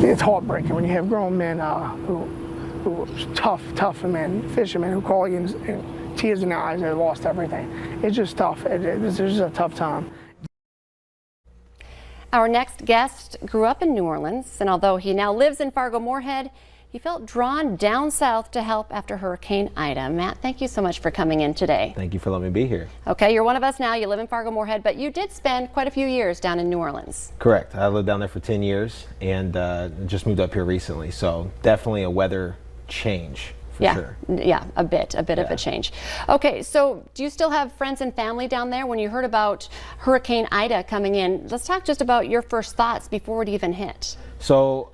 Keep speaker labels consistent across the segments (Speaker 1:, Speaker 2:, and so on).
Speaker 1: it's heartbreaking when you have grown men who tough men, fishermen who call you and tears in their eyes, they lost everything. It's just tough. It's just a tough time.
Speaker 2: Our next guest grew up in New Orleans, and although he now lives in Fargo-Moorhead, he felt drawn down south to help after Hurricane Ida. Matt, thank you so much for coming in today.
Speaker 3: Thank you for letting me be here.
Speaker 2: Okay, you're one of us now. You live in Fargo-Moorhead, but you did spend quite a few years down in New Orleans.
Speaker 3: Correct. I lived down there for 10 years and just moved up here recently. So definitely a weather change for sure.
Speaker 2: Yeah, a bit of a change. Okay, so do you still have friends and family down there? When you heard about Hurricane Ida coming in, let's talk just about your first thoughts before it even hit.
Speaker 3: So,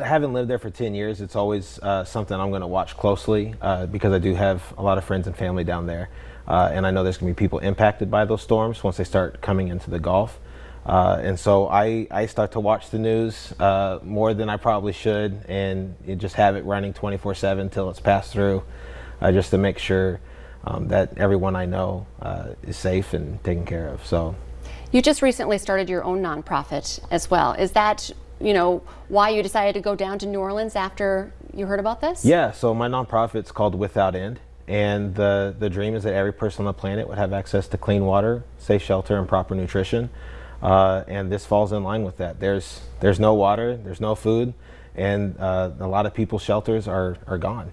Speaker 3: having lived there for 10 years, it's always something I'm going to watch closely because I do have a lot of friends and family down there. And I know there's going to be people impacted by those storms once they start coming into the Gulf. And so I start to watch the news more than I probably should, and just have it running 24/7 till it's passed through, just to make sure that everyone I know is safe and taken care of. So,
Speaker 2: you just recently started your own nonprofit as well. Is that why you decided to go down to New Orleans after you heard about this?
Speaker 3: Yeah, so my nonprofit's called Without End, and the dream is that every person on the planet would have access to clean water, safe shelter, and proper nutrition. And this falls in line with that. There's no water, there's no food, and a lot of people's shelters are gone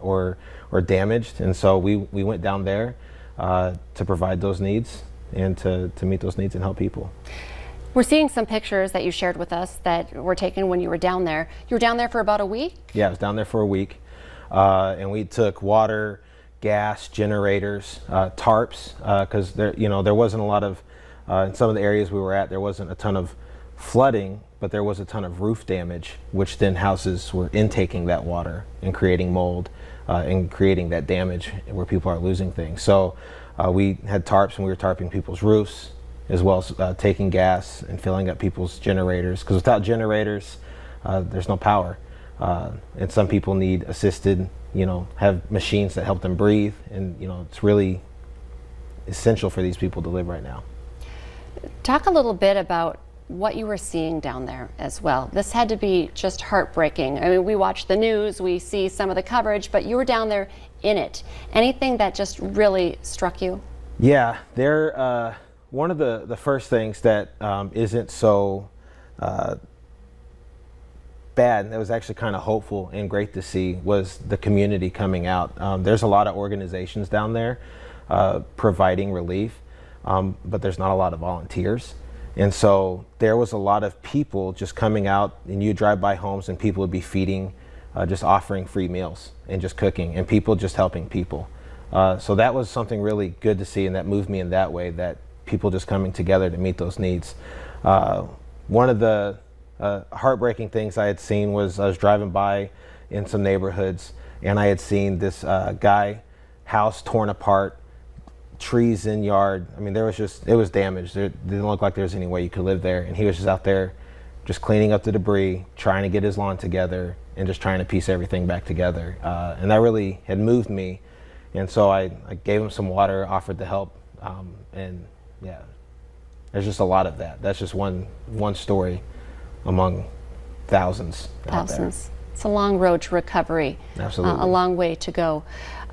Speaker 3: or damaged. And so we went down there to provide those needs and to meet those needs and help people.
Speaker 2: We're seeing some pictures that you shared with us that were taken when you were down there. You were down there for about a week?
Speaker 3: Yeah, I was down there for a week. And we took water, gas, generators, tarps, because there wasn't a lot of, in some of the areas we were at, there wasn't a ton of flooding, but there was a ton of roof damage, which then houses were intaking that water and creating mold and creating that damage where people are losing things. So we had tarps and we were tarping people's roofs, as well as taking gas and filling up people's generators, because without generators there's no power, and some people need assisted, have machines that help them breathe, and it's really essential for these people to live right now.
Speaker 2: Talk a little bit about what you were seeing down there as well. This had to be just heartbreaking. I mean, we watch the news, we see some of the coverage, but you were down there in it. Anything that just really struck you?
Speaker 3: Yeah, one of the first things that isn't so bad, and that was actually kind of hopeful and great to see, was the community coming out. There's a lot of organizations down there providing relief, but there's not a lot of volunteers. And so there was a lot of people just coming out, and you drive by homes and people would be feeding, just offering free meals and just cooking, and people just helping people. So that was something really good to see, and that moved me in that way, that people just coming together to meet those needs. One of the heartbreaking things I had seen was I was driving by in some neighborhoods, and I had seen this guy, house torn apart, trees in yard. I mean, it was damaged. It didn't look like there was any way you could live there, and he was just out there just cleaning up the debris, trying to get his lawn together, and just trying to piece everything back together. And that really had moved me, and so I gave him some water, offered to help, and yeah, there's just a lot of that. That's just one story among thousands.
Speaker 2: Thousands. It's a long road to recovery.
Speaker 3: Absolutely.
Speaker 2: A long way to go.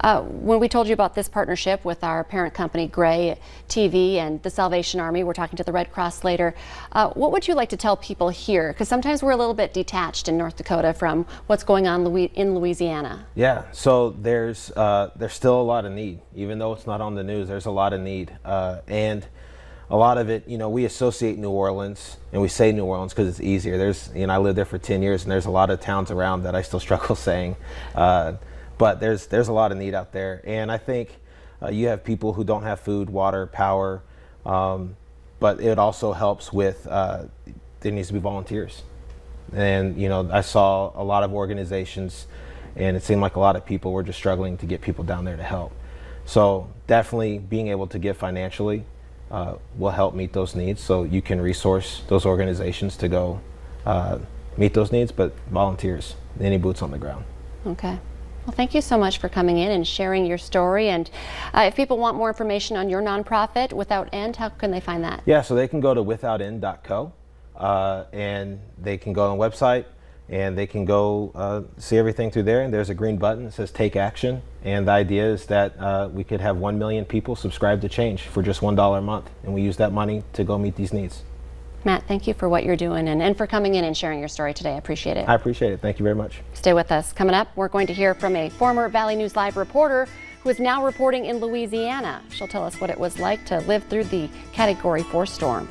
Speaker 2: When we told you about this partnership with our parent company, Gray TV and the Salvation Army, we're talking to the Red Cross later. What would you like to tell people here? Because sometimes we're a little bit detached in North Dakota from what's going on in Louisiana.
Speaker 3: Yeah, so there's still a lot of need. Even though it's not on the news, there's a lot of need. And a lot of it, we associate New Orleans, and we say New Orleans because it's easier. I lived there for 10 years, and there's a lot of towns around that I still struggle saying. But there's a lot of need out there. And I think you have people who don't have food, water, power, but it also helps with, there needs to be volunteers. And, I saw a lot of organizations, and it seemed like a lot of people were just struggling to get people down there to help. So definitely being able to give financially will help meet those needs, so you can resource those organizations to go meet those needs, but volunteers, any boots on the ground.
Speaker 2: Okay. Well, thank you so much for coming in and sharing your story. And if people want more information on your nonprofit, Without End, how can they find that?
Speaker 3: Yeah, so they can go to withoutend.co, and they can go on the website and they can go see everything through there. And there's a green button that says Take Action. And the idea is that we could have 1 million people subscribe to Change for just $1 a month. And we use that money to go meet these needs.
Speaker 2: Matt, thank you for what you're doing and for coming in and sharing your story today. I appreciate it.
Speaker 3: I appreciate it. Thank you very much.
Speaker 2: Stay with us. Coming up, we're going to hear from a former Valley News Live reporter who is now reporting in Louisiana. She'll tell us what it was like to live through the Category 4 storm.